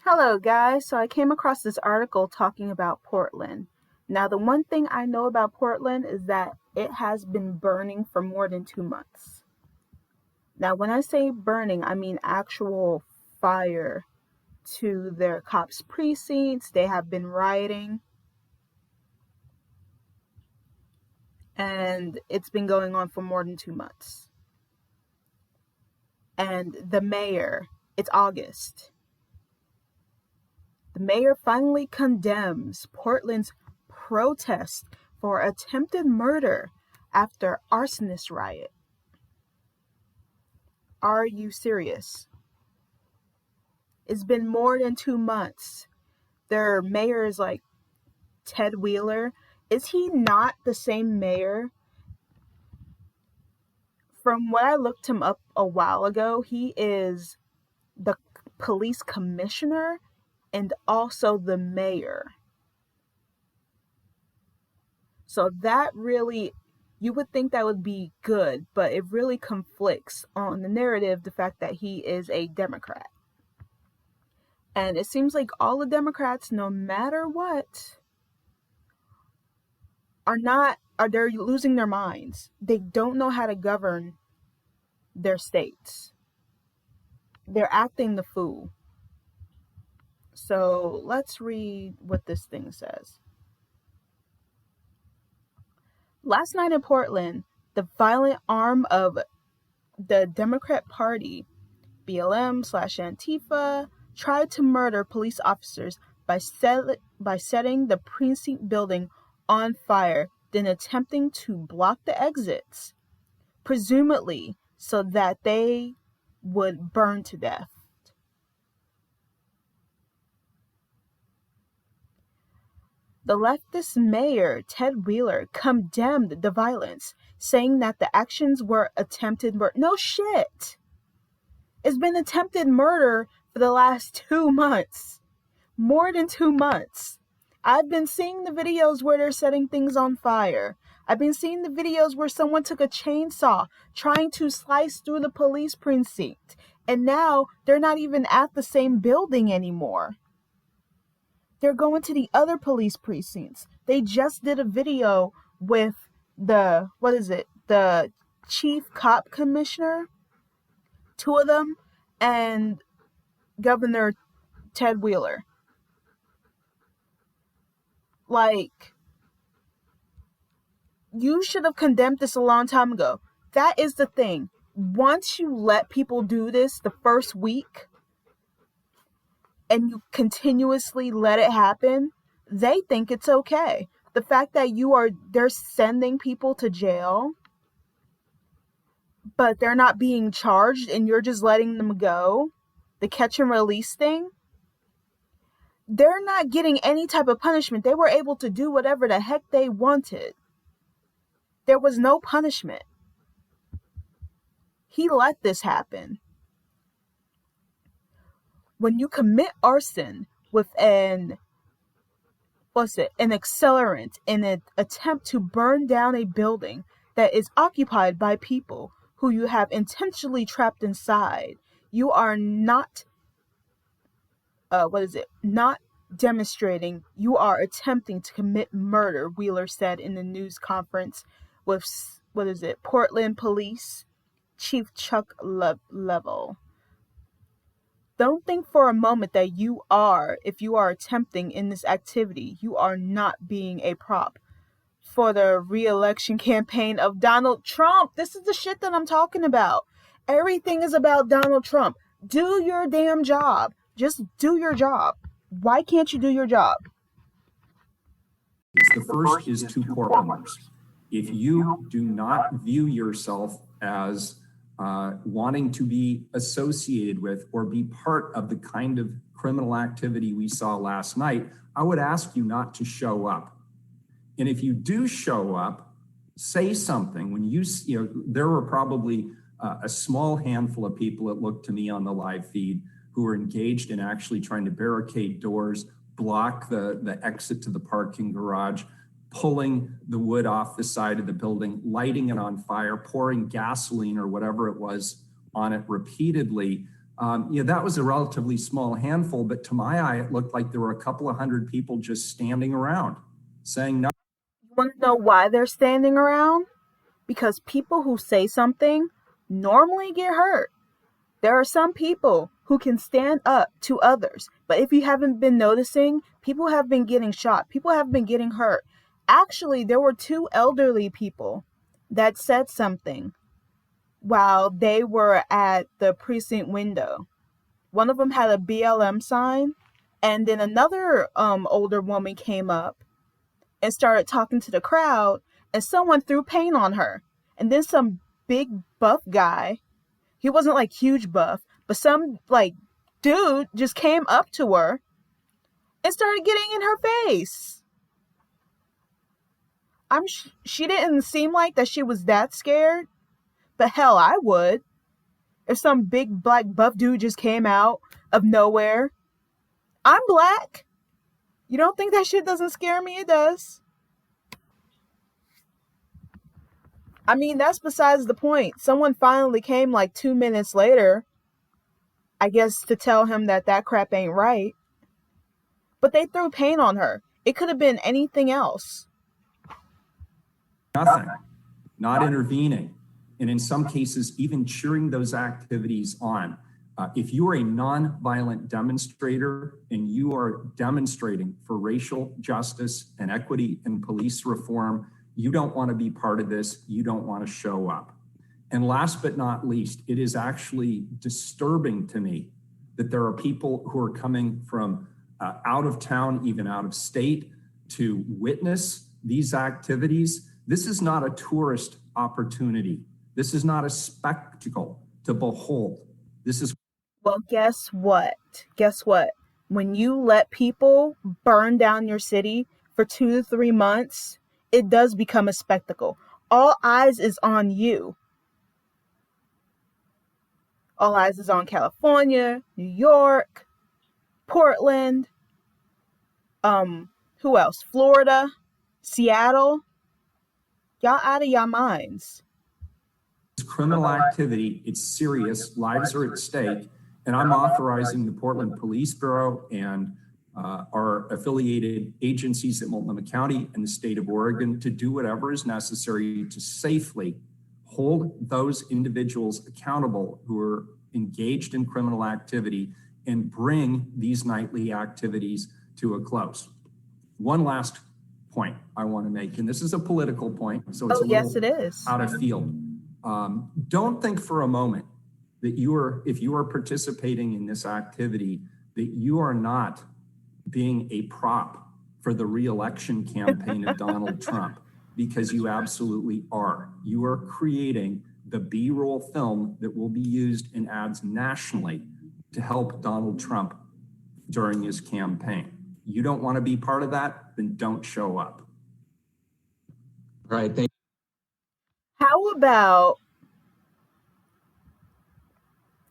Hello guys, so I came across this article talking about Portland. Now the one thing I know about Portland is that it has been burning for more than 2 months. Now when I say burning, I mean actual fire to their cops' precincts. They have been rioting and it's been going on for more than 2 months. And the mayor, it's August. The mayor finally condemns Portland's protest for attempted murder after arsonist riot. Are you serious? It's been more than 2 months. Their mayor is like Ted Wheeler. Is he not the same mayor? From what I looked him up a while ago, he is the police commissioner and also the mayor. So that really, you would think that would be good, but it really conflicts on the narrative, the fact that he is a Democrat. And it seems like all the Democrats, no matter what, they're losing their minds. They don't know how to govern their states. They're acting the fool. So let's read what this thing says. Last night in Portland, the violent arm of the Democrat Party, BLM/Antifa, tried to murder police officers by setting the precinct building on fire, then attempting to block the exits, presumably so that they would burn to death. The leftist mayor, Ted Wheeler, condemned the violence, saying that the actions were attempted murder. No shit! It's been attempted murder for the last 2 months. More than 2 months. I've been seeing the videos where they're setting things on fire. I've been seeing the videos where someone took a chainsaw trying to slice through the police precinct. And now they're not even at the same building anymore. They're going to the other police precincts. They just did a video with the chief cop commissioner, 2 of them, and Governor Ted Wheeler. Like, you should have condemned this a long time ago. That is the thing. Once you let people do this the first week, and you continuously let it happen, they think it's okay. The fact that they're sending people to jail, but they're not being charged and you're just letting them go, the catch and release thing, they're not getting any type of punishment. They were able to do whatever the heck they wanted. There was no punishment. He let this happen. When you commit arson with an accelerant in an attempt to burn down a building that is occupied by people who you have intentionally trapped inside, you are not not demonstrating, you are attempting to commit murder, Wheeler said in the news conference with Portland Police Chief Chuck Level. Don't think for a moment that if you are attempting in this activity, you are not being a prop for the re-election campaign of Donald Trump. This is the shit that I'm talking about. Everything is about Donald Trump. Do your damn job. Just do your job. Why can't you do your job? The first is to Portlanders. If you do not view yourself as wanting to be associated with or be part of the kind of criminal activity we saw last night, I would ask you not to show up. And if you do show up, say something. There were probably a small handful of people that looked to me on the live feed who were engaged in actually trying to barricade doors, block the exit to the parking garage, pulling the wood off the side of the building, lighting it on fire, pouring gasoline or whatever it was on it repeatedly. That was a relatively small handful, but to my eye, it looked like there were a couple of hundred people just standing around saying no. You want to know why they're standing around? Because people who say something normally get hurt. There are some people who can stand up to others, but if you haven't been noticing, people have been getting shot. People have been getting hurt. Actually, there were two elderly people that said something while they were at the precinct window. One of them had a BLM sign, and then another older woman came up and started talking to the crowd, and someone threw paint on her. And then some big buff guy, he wasn't like huge buff, but some like dude just came up to her and started getting in her face. She didn't seem like that she was that scared, but hell, I would. If some big black buff dude just came out of nowhere. I'm black. You don't think that shit doesn't scare me? It does. I mean, that's besides the point. Someone finally came like 2 minutes later, I guess, to tell him that that crap ain't right. But they threw paint on her. It could have been anything else. Nothing, not intervening, and in some cases, even cheering those activities on. If you are a nonviolent demonstrator and you are demonstrating for racial justice and equity and police reform, you don't want to be part of this. You don't want to show up. And last but not least, it is actually disturbing to me that there are people who are coming from out of town, even out of state, to witness these activities. This is not a tourist opportunity. This is not a spectacle to behold. This is. Well, guess what? Guess what? When you let people burn down your city for 2 to 3 months, it does become a spectacle. All eyes is on you. All eyes is on California, New York, Portland, who else? Florida, Seattle. Y'all out of your minds. It's criminal activity. It's serious. Lives are at stake. And I'm authorizing the Portland Police Bureau and our affiliated agencies at Multnomah County and the state of Oregon to do whatever is necessary to safely hold those individuals accountable who are engaged in criminal activity and bring these nightly activities to a close. One last point I want to make, and this is a political point, so it's yes, it is. out of field. Don't think for a moment that if you are participating in this activity, that you are not being a prop for the re-election campaign of Donald Trump, because you absolutely are. You are creating the B-roll film that will be used in ads nationally to help Donald Trump during his campaign. You don't want to be part of that, then don't show up. All right, thank you. How about,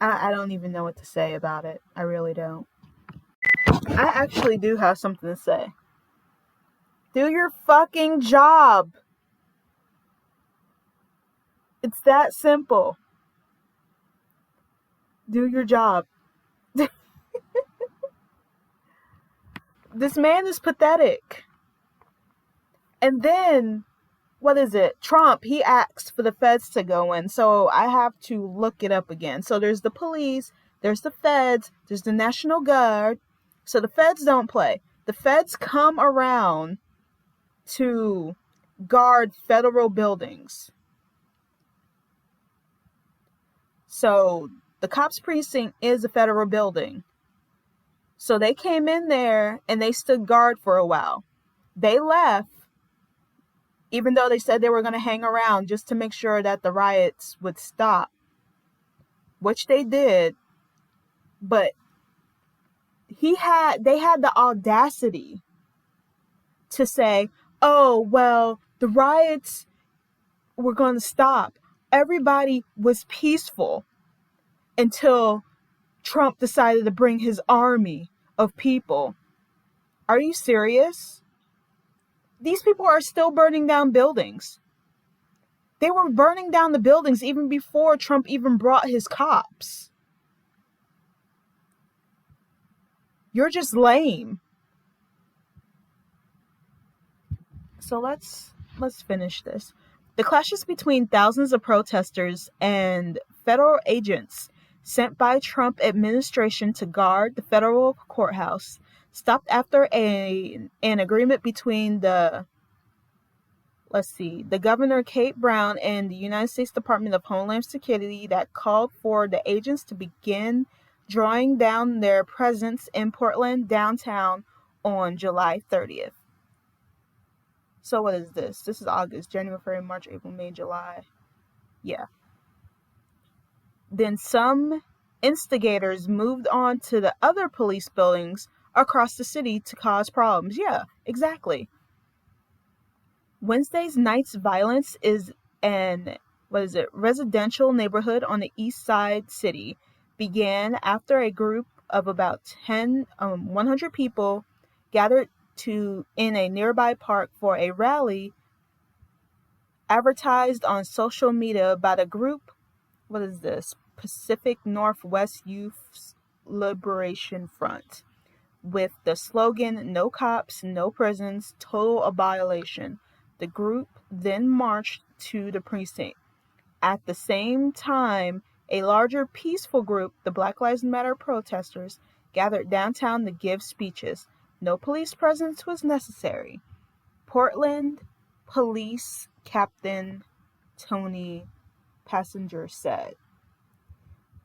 I don't even know what to say about it. I really don't. I actually do have something to say. Do your fucking job. It's that simple. Do your job. This man is pathetic. And then, what is it? Trump, he asked for the feds to go in. So I have to look it up again. So there's the police, there's the feds, there's the National Guard. So the feds don't play. The feds come around to guard federal buildings. So the cops precinct is a federal building. So they came in there and they stood guard for a while. They left, even though they said they were going to hang around just to make sure that the riots would stop, which they did. But they had the audacity to say, oh, well, the riots were going to stop. Everybody was peaceful until Trump decided to bring his army of people. Are you serious? These people are still burning down buildings. They were burning down the buildings even before Trump even brought his cops. You're just lame. So let's finish this. The clashes between thousands of protesters and federal agents sent by Trump administration to guard the federal courthouse stopped after an agreement between the Governor Kate Brown and the United States Department of Homeland Security that called for the agents to begin drawing down their presence in Portland downtown on July 30th. So what is this? This is August, January, February, March, April, May, July. Yeah. Then some instigators moved on to the other police buildings across the city to cause problems. Yeah, exactly. Wednesday's night's violence is an residential neighborhood on the east side city began after a group of about 100 people gathered in a nearby park for a rally advertised on social media by the group, Pacific Northwest Youth Liberation Front, with the slogan, "No cops, no prisons, total annihilation." The group then marched to the precinct. At the same time, a larger peaceful group, the Black Lives Matter protesters, gathered downtown to give speeches. No police presence was necessary. Portland Police Captain Tony Passenger said.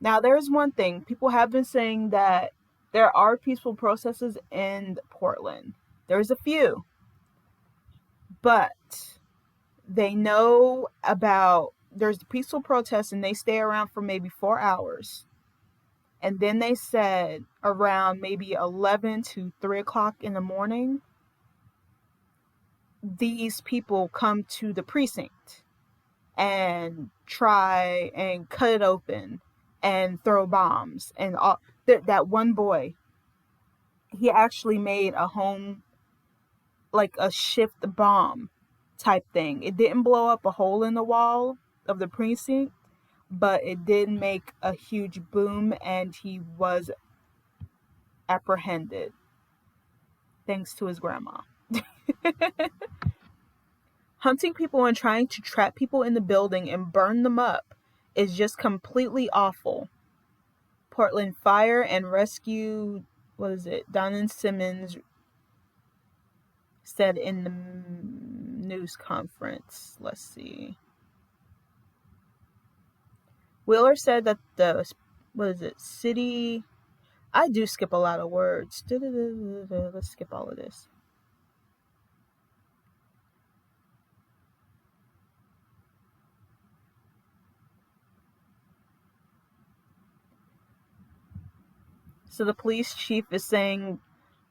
Now, there's one thing. People have been saying that there are peaceful protesters in Portland. There's a few. But they know there's the peaceful protests and they stay around for maybe 4 hours. And then they said around maybe 11 to 3 o'clock in the morning, these people come to the precinct and try and cut it open and throw bombs. And all that one boy, he actually made a home, like a shift bomb type thing. It didn't blow up a hole in the wall of the precinct, but it did make a huge boom, and he was apprehended thanks to his grandma. Hunting people and trying to trap people in the building and burn them up is just completely awful. Portland Fire and Rescue, Don Simmons said in the news conference. Let's see. Wheeler said that city... I do skip a lot of words. Let's skip all of this. So the police chief is saying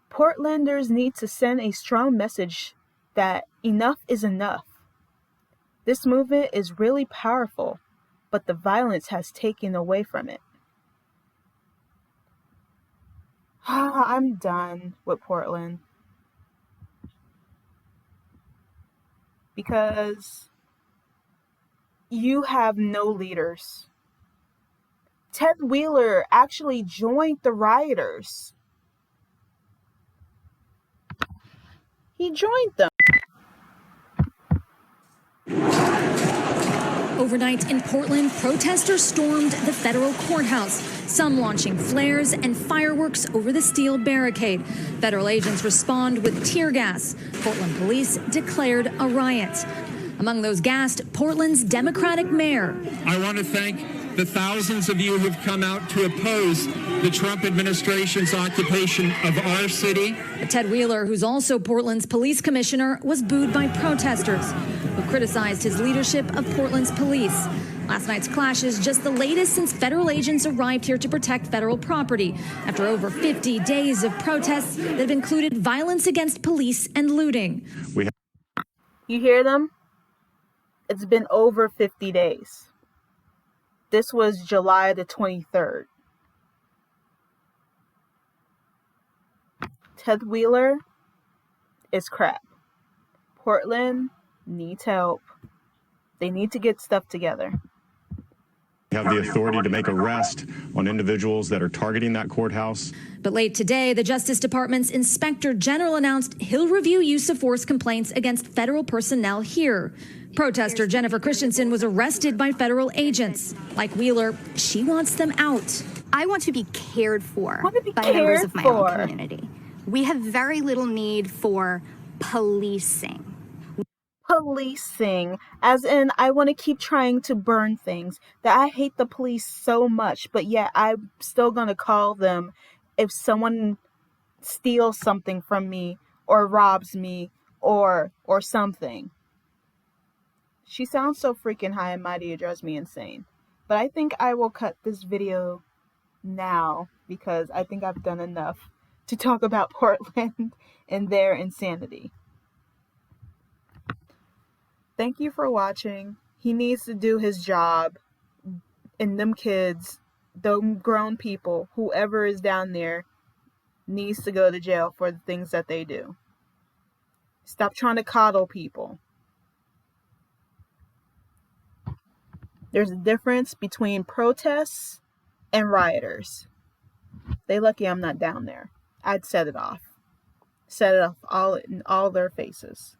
Portlanders need to send a strong message that enough is enough. This movement is really powerful, but the violence has taken away from it. I'm done with Portland. Because you have no leaders. Ted Wheeler actually joined the rioters. He joined them. Overnight in Portland, protesters stormed the federal courthouse, some launching flares and fireworks over the steel barricade. Federal agents respond with tear gas. Portland police declared a riot. Among those gassed, Portland's Democratic mayor. I want to thank the thousands of you who've come out to oppose the Trump administration's occupation of our city. Ted Wheeler, who's also Portland's police commissioner, was booed by protesters who criticized his leadership of Portland's police. Last night's clash is just the latest since federal agents arrived here to protect federal property after over 50 days of protests that have included violence against police and looting. You hear them? It's been over 50 days. This was July the 23rd. Ted Wheeler is crap. Portland needs help. They need to get stuff together. have the authority to make arrests on individuals that are targeting that courthouse. But late today, the Justice Department's Inspector General announced he'll review use of force complaints against federal personnel here. Protester Jennifer Christensen was arrested by federal agents. Like Wheeler, she wants them out. I want to be cared for by members of my own community. We have very little need for policing. Policing, as in I want to keep trying to burn things, that I hate the police so much, but yet I'm still gonna call them if someone steals something from me or robs me or something. She sounds so freaking high and mighty, it drives me insane. But I think I will cut this video now because I think I've done enough to talk about Portland and their insanity. Thank you for watching. He needs to do his job. And them kids, them grown people, whoever is down there, needs to go to jail for the things that they do. Stop trying to coddle people. There's a difference between protests and rioters. They lucky I'm not down there. I'd set it off. Set it off all in all their faces.